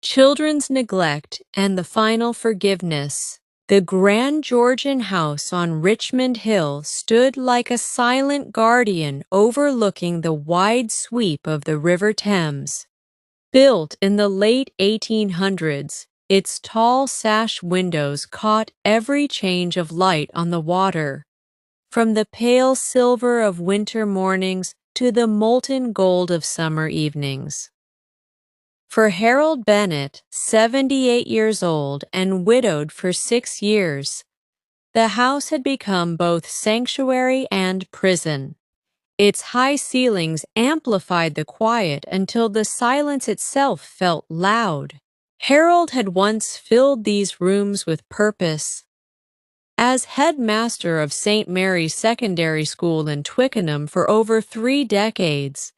children's neglect, and the final forgiveness. The grand Georgian house on Richmond Hill stood like a silent guardian overlooking the wide sweep of the River Thames. Built in the late 1800s, its tall sash windows caught every change of light on the water, from the pale silver of winter mornings to the molten gold of summer evenings. For Harold Bennett, 78 years old and widowed for 6 years, the house had become both sanctuary and prison. Its high ceilings amplified the quiet until the silence itself felt loud. Harold had once filled these rooms with purpose. As headmaster of St. Mary's Secondary School in Twickenham for over 3 decades,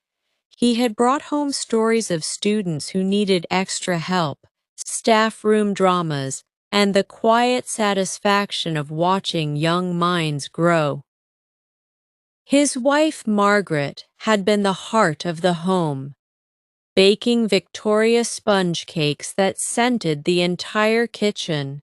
he had brought home stories of students who needed extra help, staff room dramas, and the quiet satisfaction of watching young minds grow. His wife, Margaret, had been the heart of the home, baking Victoria sponge cakes that scented the entire kitchen,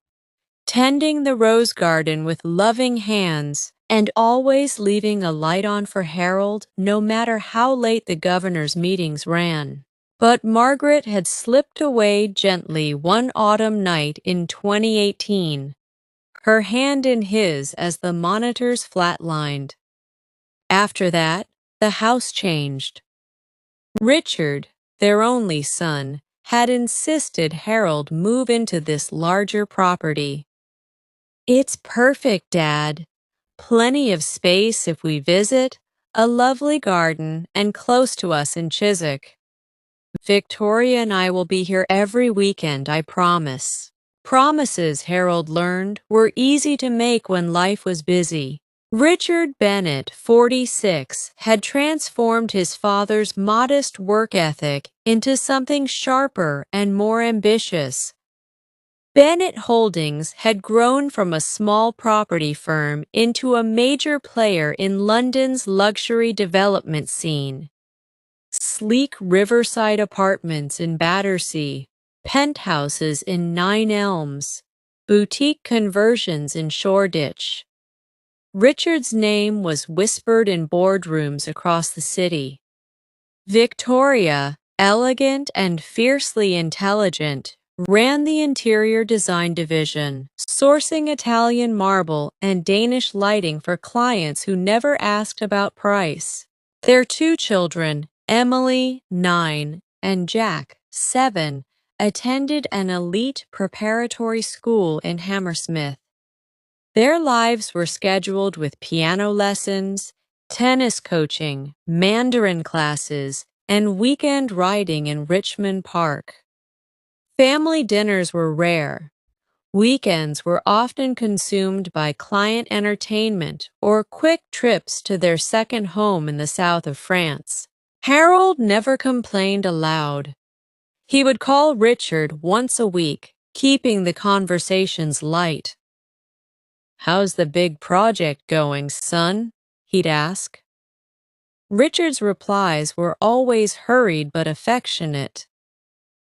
tending the rose garden with loving hands, and always leaving a light on for Harold no matter how late the governor's meetings ran. But Margaret had slipped away gently one autumn night in 2018, her hand in his as the monitors flatlined. After that, the house changed. Richard, their only son, had insisted Harold move into this larger property. "It's perfect, Dad. Plenty of space if we visit, a lovely garden, and close to us in Chiswick. Victoria and I will be here every weekend, I promise." Promises, Harold learned, were easy to make when life was busy. Richard Bennett, 46, had transformed his father's modest work ethic into something sharper and more ambitious. Bennett Holdings had grown from a small property firm into a major player in London's luxury development scene. Sleek riverside apartments in Battersea, penthouses in Nine Elms, boutique conversions in Shoreditch. Richard's name was whispered in boardrooms across the city. Victoria, elegant and fiercely intelligent, ran the interior design division, sourcing Italian marble and Danish lighting for clients who never asked about price. Their 2 children, Emily, 9, and Jack, 7, attended an elite preparatory school in Hammersmith. Their lives were scheduled with piano lessons, tennis coaching, Mandarin classes, and weekend riding in Richmond Park. Family dinners were rare. Weekends were often consumed by client entertainment or quick trips to their second home in the south of France. Harold never complained aloud. He would call Richard once a week, keeping the conversations light. "How's the big project going, son?" he'd ask. Richard's replies were always hurried but affectionate.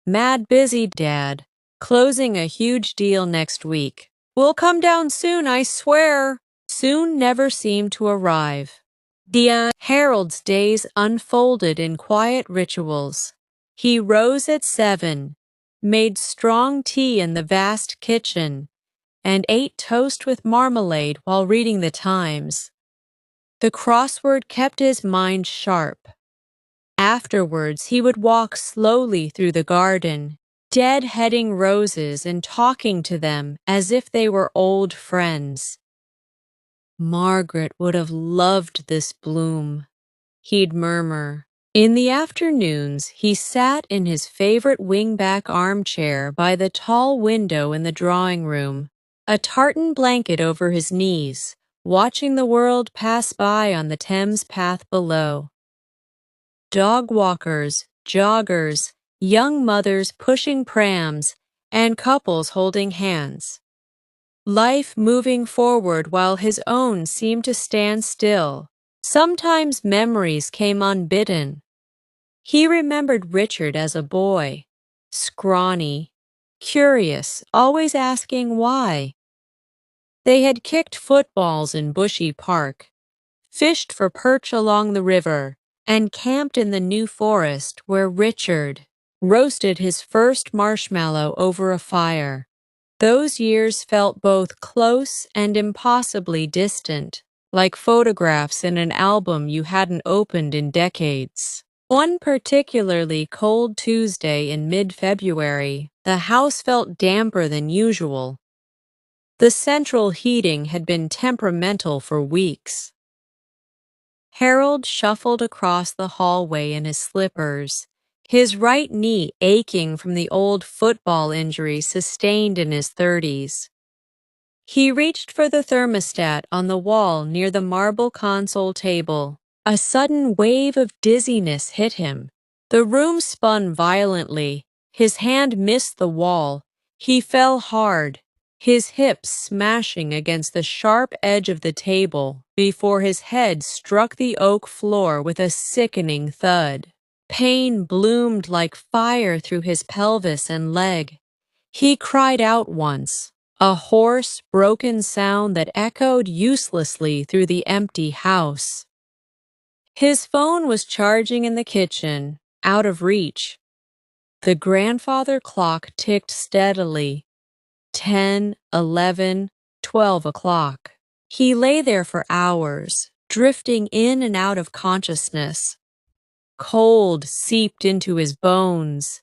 "Mad busy, Dad. Closing a huge deal next week. We'll come down soon, I swear." Soon never seemed to arrive. Harold's days unfolded in quiet rituals. He rose at 7, made strong tea in the vast kitchen, and ate toast with marmalade while reading the Times. The crossword kept his mind sharp. Afterwards, he would walk slowly through the garden, deadheading roses and talking to them as if they were old friends. "Margaret would have loved this bloom," he'd murmur. In the afternoons, he sat in his favorite wingback armchair by the tall window in the drawing room, a tartan blanket over his knees, watching the world pass by on the Thames path below. Dog walkers, joggers, young mothers pushing prams, and couples holding hands. Life moving forward while his own seemed to stand still. Sometimes memories came unbidden. He remembered Richard as a boy, scrawny, curious, always asking why. They had kicked footballs in Bushy Park, fished for perch along the river, and camped in the New Forest where Richard roasted his first marshmallow over a fire. Those years felt both close and impossibly distant, like photographs in an album you hadn't opened in decades. One particularly cold Tuesday in mid-February, the house felt damper than usual. The central heating had been temperamental for weeks. Harold shuffled across the hallway in his slippers, his right knee aching from the old football injury sustained in his 30s. He reached for the thermostat on the wall near the marble console table. A sudden wave of dizziness hit him. The room spun violently. His hand missed the wall. He fell hard, his hips smashing against the sharp edge of the table before his head struck the oak floor with a sickening thud. Pain bloomed like fire through his pelvis and leg. He cried out once, a hoarse, broken sound that echoed uselessly through the empty house. His phone was charging in the kitchen, out of reach. The grandfather clock ticked steadily. 10, 11, 12 o'clock. He lay there for hours, drifting in and out of consciousness. Cold seeped into his bones.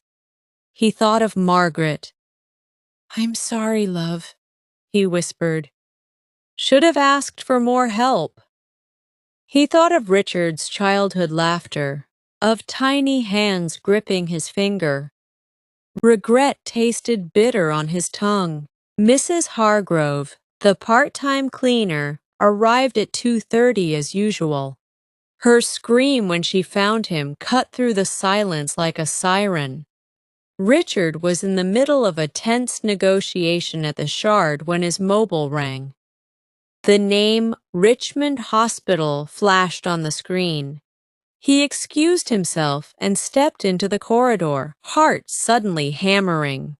He thought of Margaret. "I'm sorry, love," he whispered. "Should have asked for more help." He thought of Richard's childhood laughter, of tiny hands gripping his finger. Regret tasted bitter on his tongue. Mrs. Hargrove, the part-time cleaner, arrived at 2:30 as usual. Her scream when she found him cut through the silence like a siren. Richard was in the middle of a tense negotiation at the Shard when his mobile rang. The name Richmond Hospital flashed on the screen. He excused himself and stepped into the corridor, heart suddenly hammering.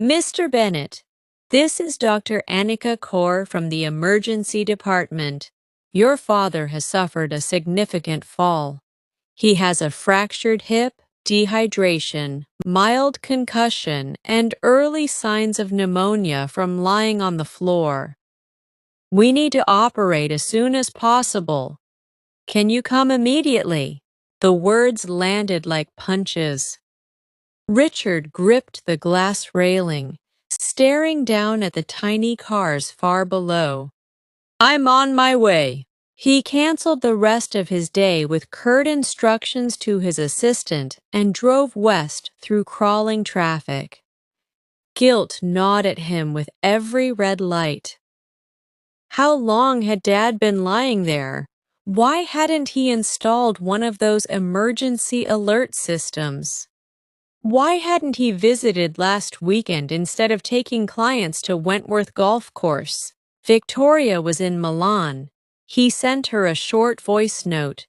"Mr. Bennett, this is Dr. Annika Kaur from the emergency department. Your father has suffered a significant fall. He has a fractured hip, dehydration, mild concussion, and early signs of pneumonia from lying on the floor. We need to operate as soon as possible. Can you come immediately?" The words landed like punches. Richard gripped the glass railing, staring down at the tiny cars far below. "I'm on my way." He canceled the rest of his day with curt instructions to his assistant and drove west through crawling traffic. Guilt gnawed at him with every red light. How long had Dad been lying there? Why hadn't he installed one of those emergency alert systems? Why hadn't he visited last weekend instead of taking clients to Wentworth Golf Course? Victoria was in Milan. He sent her a short voice note.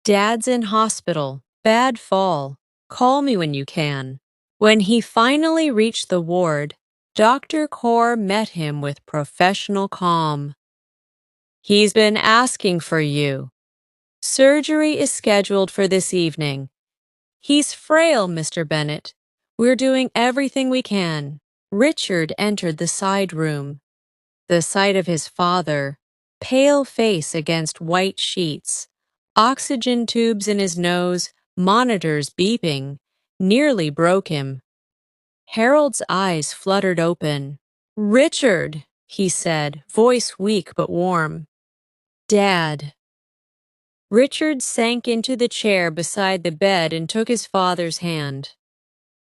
"Dad's in hospital. Bad fall. Call me when you can." When he finally reached the ward, Dr. Kaur met him with professional calm. "He's been asking for you. Surgery is scheduled for this evening. He's frail, Mr. Bennett. We're doing everything we can." Richard entered the side room. The sight of his father, pale face against white sheets, oxygen tubes in his nose, monitors beeping, nearly broke him. Harold's eyes fluttered open. "Richard," he said, voice weak but warm. "Dad." Richard sank into the chair beside the bed and took his father's hand.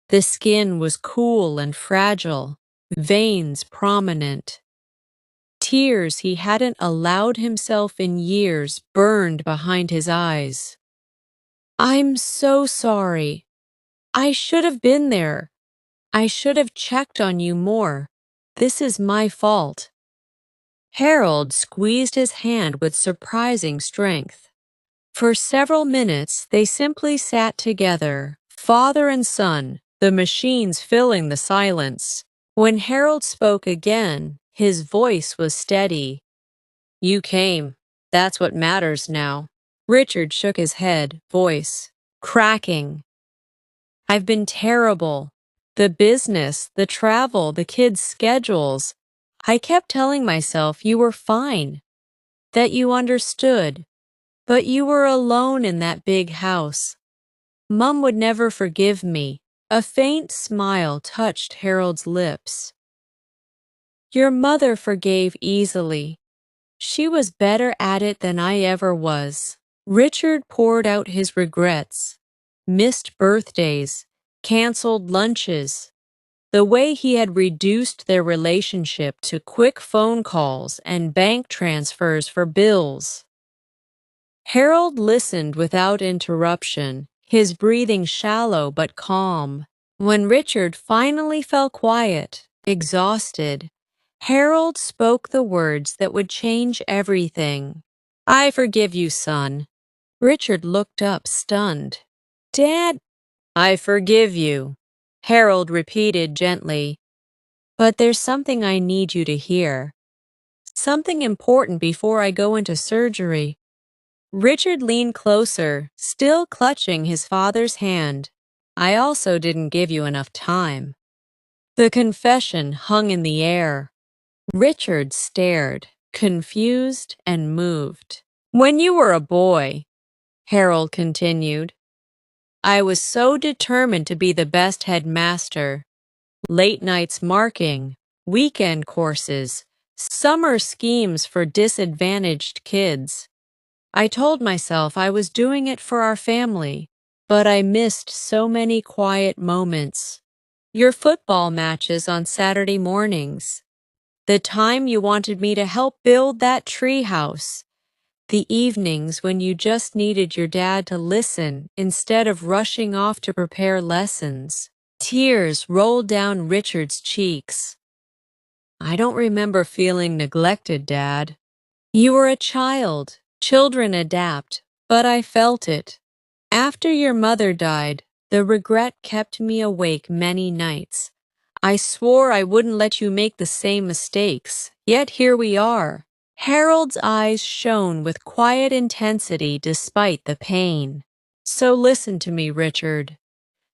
The skin was cool and fragile, veins prominent. Tears he hadn't allowed himself in years burned behind his eyes. "I'm so sorry. I should have been there. I should have checked on you more. This is my fault." Harold squeezed his hand with surprising strength. For several minutes they simply sat together, father and son, the machines filling the silence. When Harold spoke again, his voice was steady. You came. That's what matters now. Richard shook his head, voice cracking. I've been terrible. The business, the travel, the kids' schedules. I kept telling myself you were fine, that you understood, but you were alone in that big house. Mum would never forgive me. A faint smile touched Harold's lips. Your mother forgave easily. She was better at it than I ever was. Richard poured out his regrets. Missed birthdays, canceled lunches, the way he had reduced their relationship to quick phone calls and bank transfers for bills. Harold listened without interruption, his breathing shallow but calm. When Richard finally fell quiet, exhausted, Harold spoke the words that would change everything. I forgive you, son. Richard looked up, stunned. Dad, I forgive you, Harold repeated gently. But there's something I need you to hear. Something important before I go into surgery. Richard leaned closer, still clutching his father's hand. I also didn't give you enough time. The confession hung in the air. Richard stared, confused and moved. When you were a boy, Harold continued, I was so determined to be the best headmaster. Late nights marking, weekend courses, summer schemes for disadvantaged kids. I told myself I was doing it for our family, but I missed so many quiet moments. Your football matches on Saturday mornings, the time you wanted me to help build that tree house, the evenings when you just needed your dad to listen instead of rushing off to prepare lessons. Tears rolled down Richard's cheeks. I don't remember feeling neglected, Dad. You were a child. Children adapt, but I felt it. After your mother died, the regret kept me awake many nights. I swore I wouldn't let you make the same mistakes, yet here we are. Harold's eyes shone with quiet intensity despite the pain. So listen to me, Richard.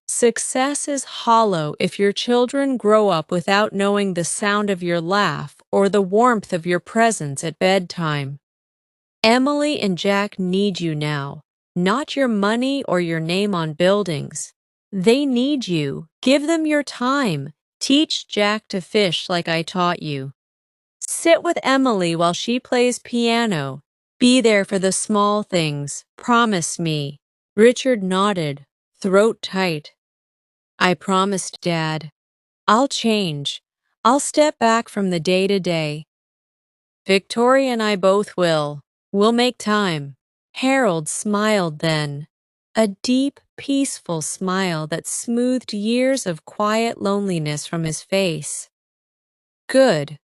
Success is hollow if your children grow up without knowing the sound of your laugh or the warmth of your presence at bedtime. Emily and Jack need you now, not your money or your name on buildings. They need you. Give them your time. Teach Jack to fish like I taught you. Sit with Emily while she plays piano. Be there for the small things. Promise me. Richard nodded, throat tight. I promised, Dad. I'll change. I'll step back from the day-to-day. Victoria and I both will. We'll make time. Harold smiled then, a deep, peaceful smile that smoothed years of quiet loneliness from his face. Good.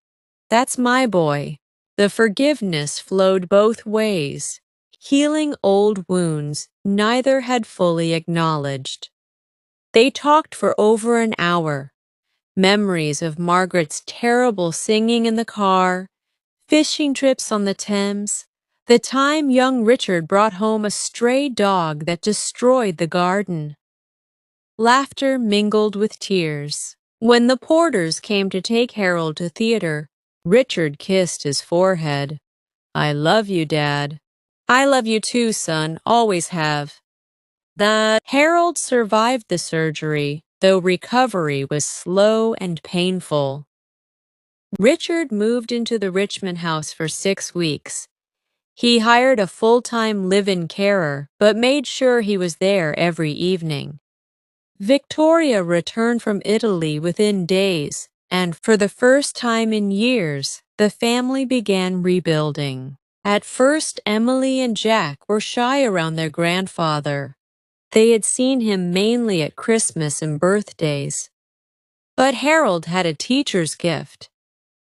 That's my boy. The forgiveness flowed both ways, healing old wounds neither had fully acknowledged. They talked for over an hour. Memories of Margaret's terrible singing in the car, fishing trips on the Thames, the time young Richard brought home a stray dog that destroyed the garden. Laughter mingled with tears. When the porters came to take Harold to theater, Richard kissed his forehead. I love you, Dad. I love you too, son, always have. Harold survived the surgery, though recovery was slow and painful. Richard moved into the Richmond house for 6 weeks. He hired a full-time live-in carer, but made sure he was there every evening. Victoria returned from Italy within days, and for the first time in years, the family began rebuilding. At first, Emily and Jack were shy around their grandfather. They had seen him mainly at Christmas and birthdays. But Harold had a teacher's gift.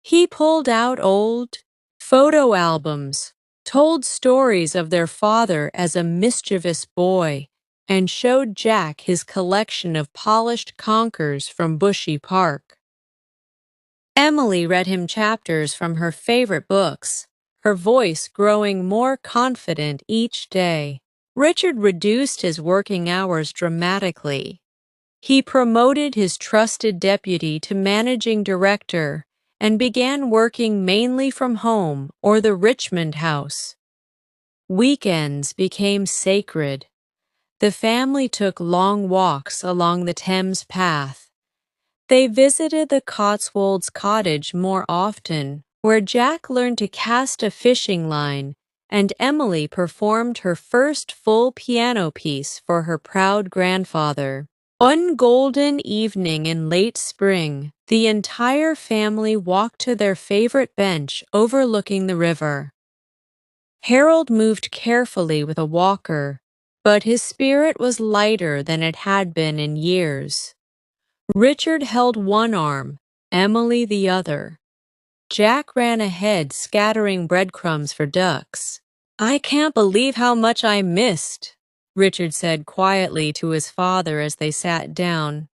He pulled out old photo albums, told stories of their father as a mischievous boy, and showed Jack his collection of polished conkers from Bushy Park. Emily read him chapters from her favorite books, her voice growing more confident each day. Richard reduced his working hours dramatically. He promoted his trusted deputy to managing director and began working mainly from home or the Richmond house. Weekends became sacred. The family took long walks along the Thames path. They visited the Cotswolds cottage more often, where Jack learned to cast a fishing line and Emily performed her first full piano piece for her proud grandfather. One golden evening in late spring, the entire family walked to their favorite bench overlooking the river. Harold moved carefully with a walker, but his spirit was lighter than it had been in years. Richard held one arm, Emily the other. Jack ran ahead, scattering breadcrumbs for ducks. "I can't believe how much I missed," Richard said quietly to his father as they sat down.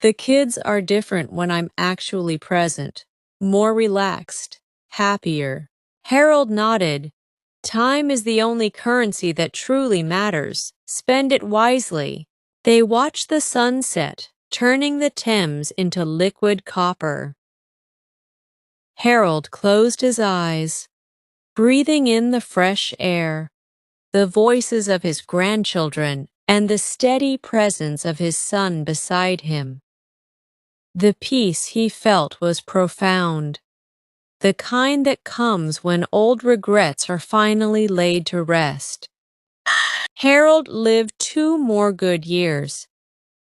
"The kids are different when I'm actually present, more relaxed, happier." Harold nodded. "Time is the only currency that truly matters. Spend it wisely." They watched the sunset, turning the Thames into liquid copper. Harold closed his eyes, breathing in the fresh air, the voices of his grandchildren, and the steady presence of his son beside him. The peace he felt was profound, the kind that comes when old regrets are finally laid to rest. Harold lived 2 more good years.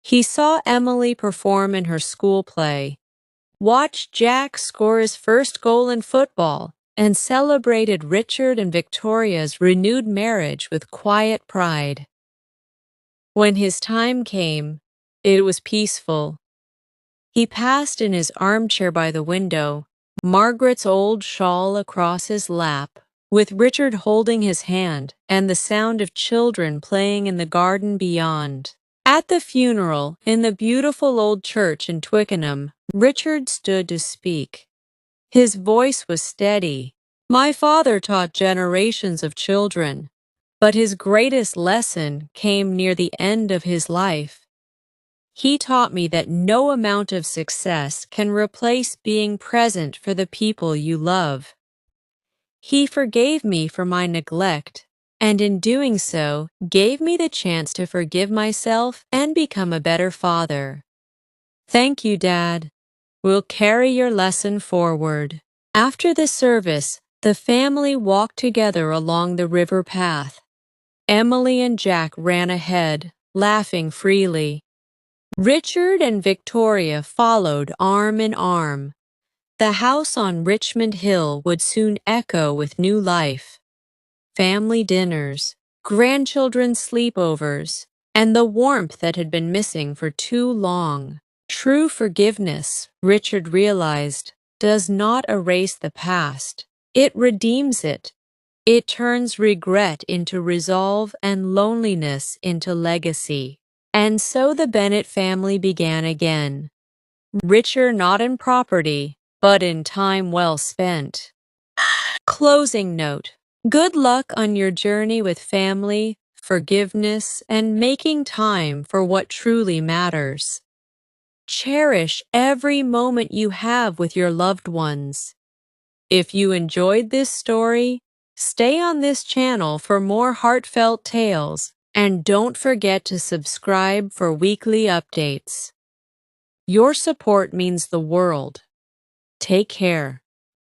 He saw Emily perform in her school play, watched Jack score his first goal in football, and celebrated Richard and Victoria's renewed marriage with quiet pride. When his time came, it was peaceful. He passed in his armchair by the window, Margaret's old shawl across his lap, with Richard holding his hand and the sound of children playing in the garden beyond. At the funeral, in the beautiful old church in Twickenham, Richard stood to speak. His voice was steady. "My father taught generations of children, but his greatest lesson came near the end of his life. He taught me that no amount of success can replace being present for the people you love. He forgave me for my neglect, and in doing so, gave me the chance to forgive myself and become a better father. Thank you, Dad. We'll carry your lesson forward." After the service, the family walked together along the river path. Emily and Jack ran ahead, laughing freely. Richard and Victoria followed arm in arm. The house on Richmond Hill would soon echo with new life. Family dinners, grandchildren's sleepovers, and the warmth that had been missing for too long. True forgiveness, Richard realized, does not erase the past. It redeems it. It turns regret into resolve and loneliness into legacy. And so the Bennett family began again, richer not in property, but in time well spent. Closing note. Good luck on your journey with family, forgiveness, and making time for what truly matters. Cherish every moment you have with your loved ones. If you enjoyed this story, stay on this channel for more heartfelt tales, and don't forget to subscribe for weekly updates. Your support means the world. Take care.